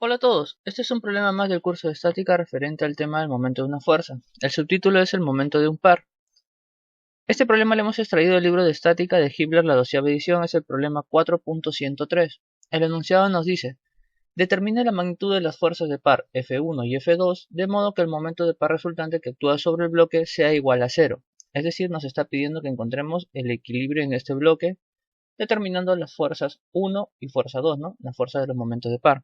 Hola a todos, este es un problema más del curso de estática referente al tema del momento de una fuerza. El subtítulo es el momento de un par. Este problema lo hemos extraído del libro de estática de Hibbeler, la 12ª edición, es el problema 4.103. El enunciado nos dice: determine la magnitud de las fuerzas de par F1 y F2 de modo que el momento de par resultante que actúa sobre el bloque sea igual a 0. Es decir, nos está pidiendo que encontremos el equilibrio en este bloque, determinando las fuerzas 1 y fuerza 2, ¿no? La fuerza de los momentos de par.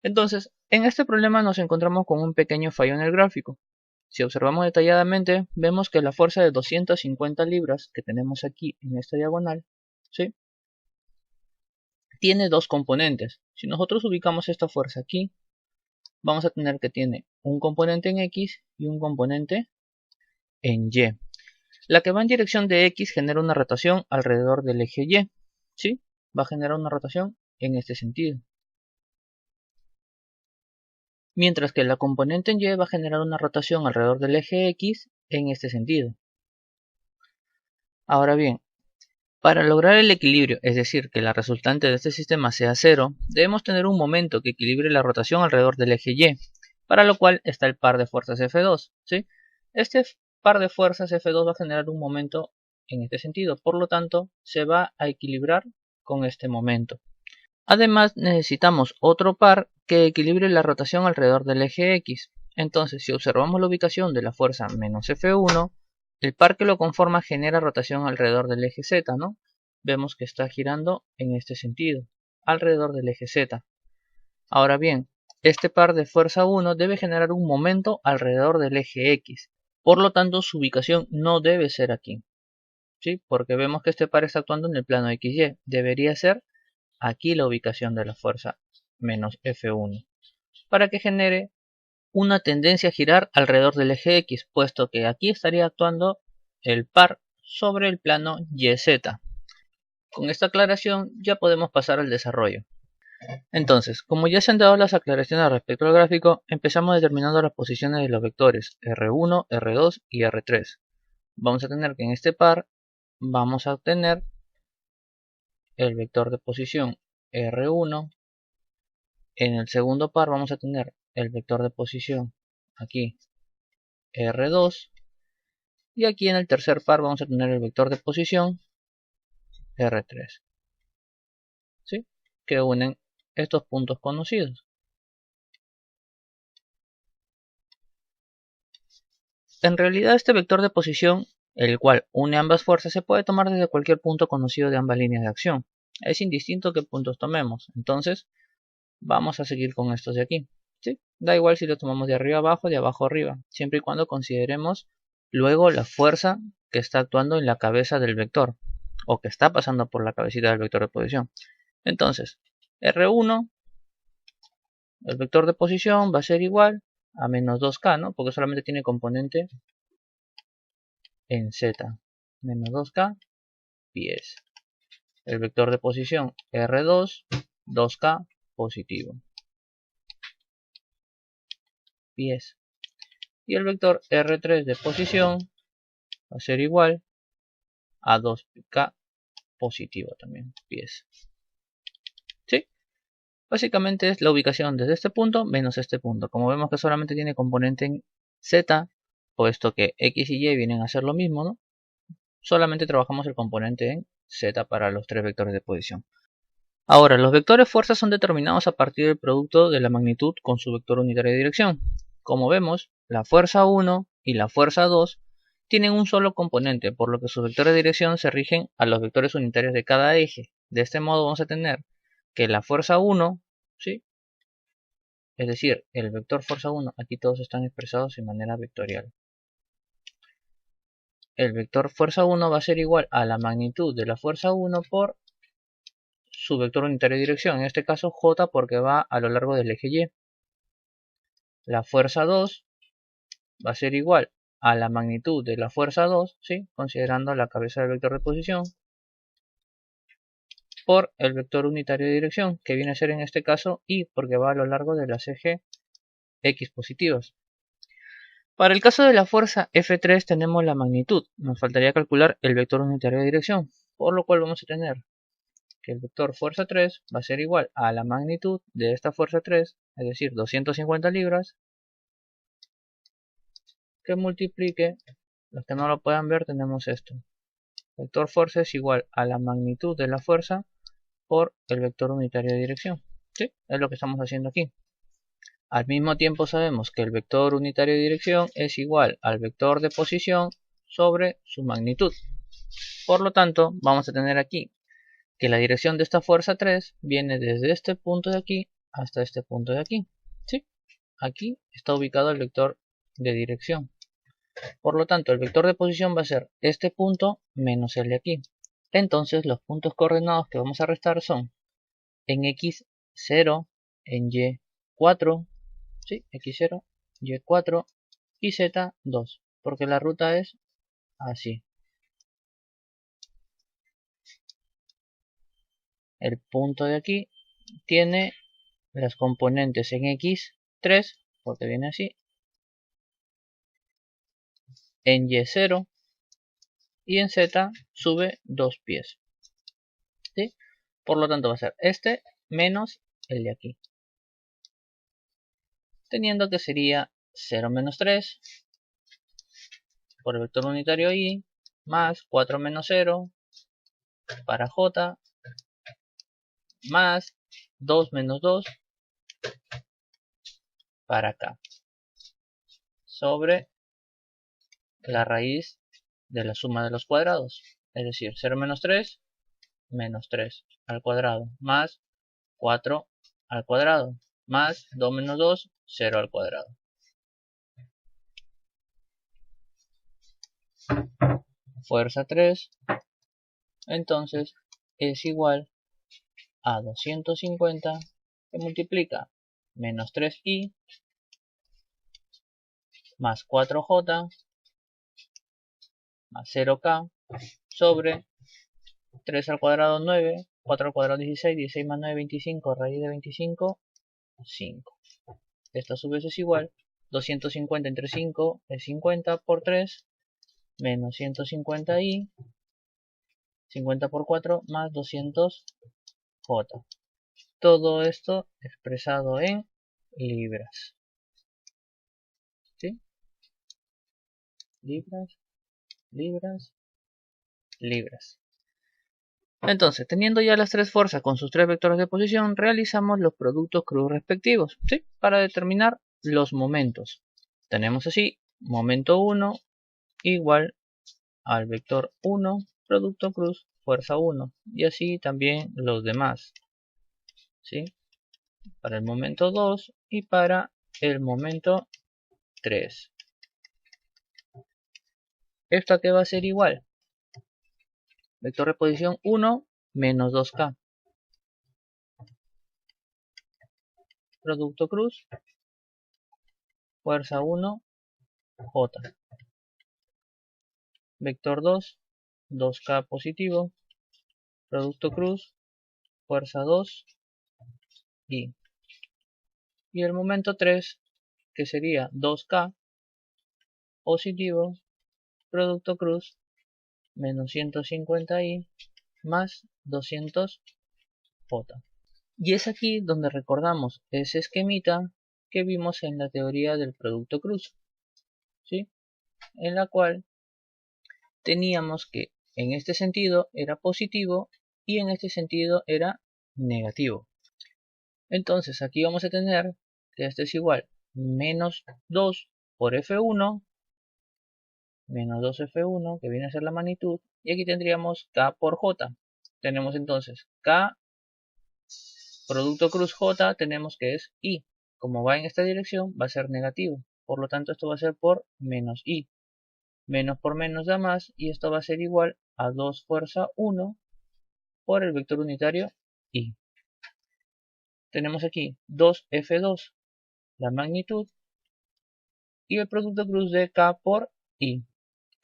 Entonces, en este problema nos encontramos con un pequeño fallo en el gráfico. Si observamos detalladamente, vemos que la fuerza de 250 libras que tenemos aquí en esta diagonal, ¿sí?, tiene dos componentes. Si nosotros ubicamos esta fuerza aquí, vamos a tener que tiene un componente en X y un componente en Y. La que va en dirección de X genera una rotación alrededor del eje Y, ¿sí? Va a generar una rotación en este sentido. Mientras que la componente en Y va a generar una rotación alrededor del eje X en este sentido. Ahora bien, para lograr el equilibrio, es decir, que la resultante de este sistema sea 0, debemos tener un momento que equilibre la rotación alrededor del eje Y, para lo cual está el par de fuerzas F2, ¿sí? Este par de fuerzas F2 va a generar un momento en este sentido, por lo tanto, se va a equilibrar con este momento. Además, necesitamos otro par que equilibre la rotación alrededor del eje X. Entonces, si observamos la ubicación de la fuerza menos F1, el par que lo conforma genera rotación alrededor del eje Z, ¿no? Vemos que está girando en este sentido, alrededor del eje Z. Ahora bien, este par de fuerza 1 debe generar un momento alrededor del eje X. Por lo tanto, su ubicación no debe ser aquí, ¿sí? Porque vemos que este par está actuando en el plano XY. Debería ser aquí la ubicación de la fuerza menos F1, para que genere una tendencia a girar alrededor del eje X, puesto que aquí estaría actuando el par sobre el plano YZ. Con esta aclaración ya podemos pasar al desarrollo. Entonces, como ya se han dado las aclaraciones respecto al gráfico, empezamos determinando las posiciones de los vectores R1, R2 y R3. Vamos a tener que en este par vamos a obtener el vector de posición R1. En el segundo par vamos a tener el vector de posición aquí R2, y aquí en el tercer par vamos a tener el vector de posición R3, ¿sí?, que unen estos puntos conocidos. En realidad este vector de posición, el cual une ambas fuerzas, se puede tomar desde cualquier punto conocido de ambas líneas de acción. Es indistinto qué puntos tomemos. Entonces vamos a seguir con estos de aquí, ¿sí? Da igual si lo tomamos de arriba abajo, de abajo arriba, siempre y cuando consideremos luego la fuerza que está actuando en la cabeza del vector, o que está pasando por la cabecita del vector de posición. Entonces, R1, el vector de posición va a ser igual a menos 2K, ¿no? Porque solamente tiene componente en Z. Menos 2K pies. El vector de posición R2, 2K positivo. Pies. Y el vector R3 de posición va a ser igual a 2K positivo también, pies. ¿Sí? Básicamente es la ubicación desde este punto menos este punto. Como vemos que solamente tiene componente en Z, puesto que X y Y vienen a ser lo mismo, ¿no? Solamente trabajamos el componente en Z para los tres vectores de posición. Ahora, los vectores fuerza son determinados a partir del producto de la magnitud con su vector unitario de dirección. Como vemos, la fuerza 1 y la fuerza 2 tienen un solo componente, por lo que sus vectores de dirección se rigen a los vectores unitarios de cada eje. De este modo vamos a tener que la fuerza 1, ¿sí?, es decir, el vector fuerza 1, aquí todos están expresados de manera vectorial. El vector fuerza 1 va a ser igual a la magnitud de la fuerza 1 por su vector unitario de dirección, en este caso J, porque va a lo largo del eje Y. La fuerza 2 va a ser igual a la magnitud de la fuerza 2, ¿sí?, considerando la cabeza del vector de posición, por el vector unitario de dirección, que viene a ser en este caso Y, porque va a lo largo de las ejes X positivas. Para el caso de la fuerza F3 tenemos la magnitud, nos faltaría calcular el vector unitario de dirección, por lo cual vamos a tener que el vector fuerza 3 va a ser igual a la magnitud de esta fuerza 3 es decir, 250 libras, que multiplique, los que no lo puedan ver tenemos esto. Vector fuerza es igual a la magnitud de la fuerza por el vector unitario de dirección. ¿Sí? Es lo que estamos haciendo aquí. Al mismo tiempo sabemos que el vector unitario de dirección es igual al vector de posición sobre su magnitud. Por lo tanto, vamos a tener aquí que la dirección de esta fuerza 3 viene desde este punto de aquí hasta este punto de aquí. ¿Sí? Aquí está ubicado el vector de dirección. Por lo tanto, el vector de posición va a ser este punto menos el de aquí. Entonces, los puntos coordenados que vamos a restar son en X 0, en Y 4, ¿sí? X0, Y4 y Z2, porque la ruta es así. El punto de aquí tiene las componentes en X3, porque viene así, en Y0 y en Z sube 2 pies. ¿Sí? Por lo tanto va a ser este menos el de aquí. Teniendo que sería 0 menos 3 por el vector unitario Y más 4 menos 0 para J más 2 menos 2 para K sobre la raíz de la suma de los cuadrados, es decir, 0 menos 3 menos 3 al cuadrado más 4 al cuadrado más 2 menos 2, 0 al cuadrado. Fuerza 3 entonces es igual a 250 que multiplica menos 3i más 4j más 0k sobre 3 al cuadrado 9, 4 al cuadrado 16, 16 más 9, 25, raíz de 25, 5. Esto a su vez es igual, 250 entre 5 es 50 por 3, menos 150i, 50 por 4, más 200j. Todo esto expresado en libras. ¿Sí? Libras, libras, libras. Entonces, teniendo ya las tres fuerzas con sus tres vectores de posición, realizamos los productos cruz respectivos, ¿sí? Para determinar los momentos. Tenemos así, momento 1 igual al vector 1, producto cruz, fuerza 1. Y así también los demás, ¿sí? Para el momento 2 y para el momento 3. ¿Esto a qué va a ser igual? Vector de posición 1 menos 2K. Producto cruz, fuerza 1, J. Vector 2, 2K positivo. Producto cruz, fuerza 2, I. Y el momento 3, que sería 2K positivo, producto cruz, menos 150I más 200J. Y es aquí donde recordamos ese esquemita que vimos en la teoría del producto cruz, ¿sí? En la cual teníamos que en este sentido era positivo y en este sentido era negativo. Entonces aquí vamos a tener que esto es igual menos 2 por F1 menos 2F1 que viene a ser la magnitud, y aquí tendríamos K por J. Tenemos entonces K producto cruz J, tenemos que es I. Como va en esta dirección va a ser negativo, por lo tanto esto va a ser por menos I. Menos por menos da más, y esto va a ser igual a 2 fuerza 1 por el vector unitario I. Tenemos aquí 2F2, la magnitud, y el producto cruz de K por I.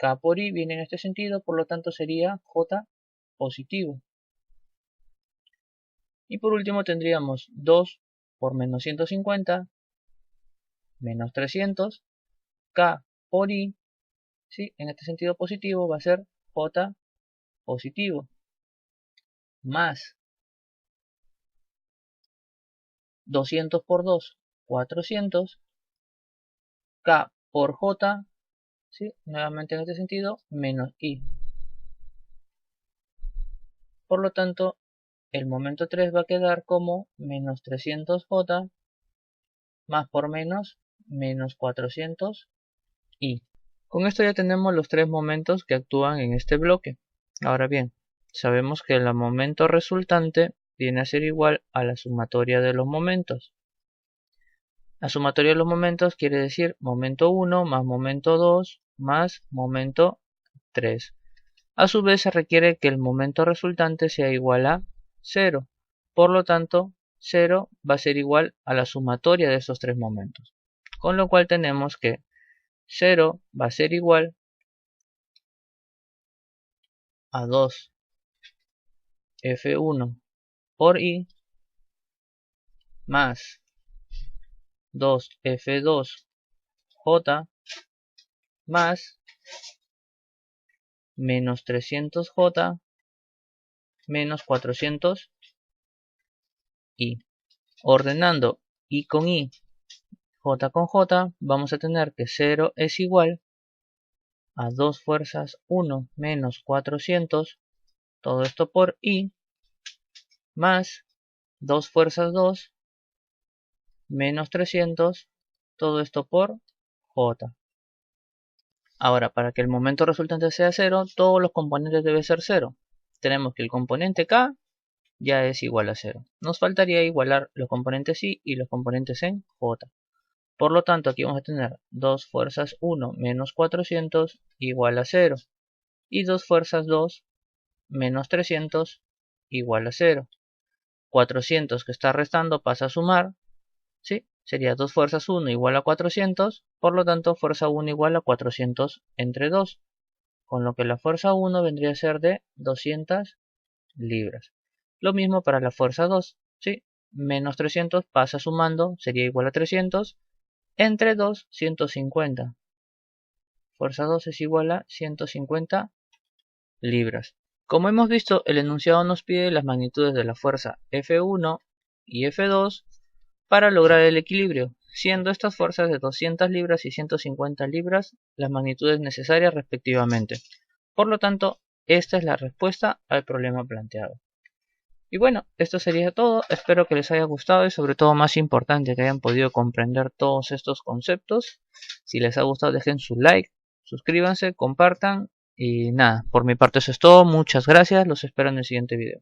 K por I viene en este sentido, por lo tanto sería J positivo. Y por último tendríamos 2 por menos 150 menos 300, K por I, ¿sí? En este sentido positivo va a ser J positivo, más 200 por 2, 400, K por J, ¿sí? Nuevamente en este sentido, menos I. Por lo tanto, el momento 3 va a quedar como menos 300J más por menos 400I. Con esto ya tenemos los tres momentos que actúan en este bloque. Ahora bien, sabemos que el momento resultante viene a ser igual a la sumatoria de los momentos. La sumatoria de los momentos quiere decir momento 1 más momento 2 más momento 3. A su vez se requiere que el momento resultante sea igual a 0. Por lo tanto, 0 va a ser igual a la sumatoria de estos tres momentos. Con lo cual tenemos que 0 va a ser igual a 2 F1 por I más 2 F2 J más menos 300J menos 400I. Ordenando I con I, J con J, vamos a tener que 0 es igual a 2 fuerzas 1 menos 400, todo esto por I, más 2 fuerzas 2 menos 300, todo esto por J. Ahora, para que el momento resultante sea 0, todos los componentes deben ser 0. Tenemos que el componente K ya es igual a 0. Nos faltaría igualar los componentes I y los componentes en J. Por lo tanto, aquí vamos a tener 2 fuerzas 1 menos 400 igual a 0. Y 2 fuerzas 2 menos 300 igual a 0. 400 que está restando pasa a sumar, ¿sí? Sería 2 fuerzas 1 igual a 400, por lo tanto fuerza 1 igual a 400 entre 2, con lo que la fuerza 1 vendría a ser de 200 libras. Lo mismo para la fuerza 2, ¿sí? Menos 300 pasa sumando, sería igual a 300, entre 2, 150. Fuerza 2 es igual a 150 libras. Como hemos visto, el enunciado nos pide las magnitudes de la fuerza F1 y F2 para lograr el equilibrio, siendo estas fuerzas de 200 libras y 150 libras las magnitudes necesarias respectivamente. Por lo tanto, esta es la respuesta al problema planteado. Y bueno, esto sería todo. Espero que les haya gustado y sobre todo más importante que hayan podido comprender todos estos conceptos. Si les ha gustado dejen su like, suscríbanse, compartan y nada, por mi parte eso es todo. Muchas gracias, los espero en el siguiente video.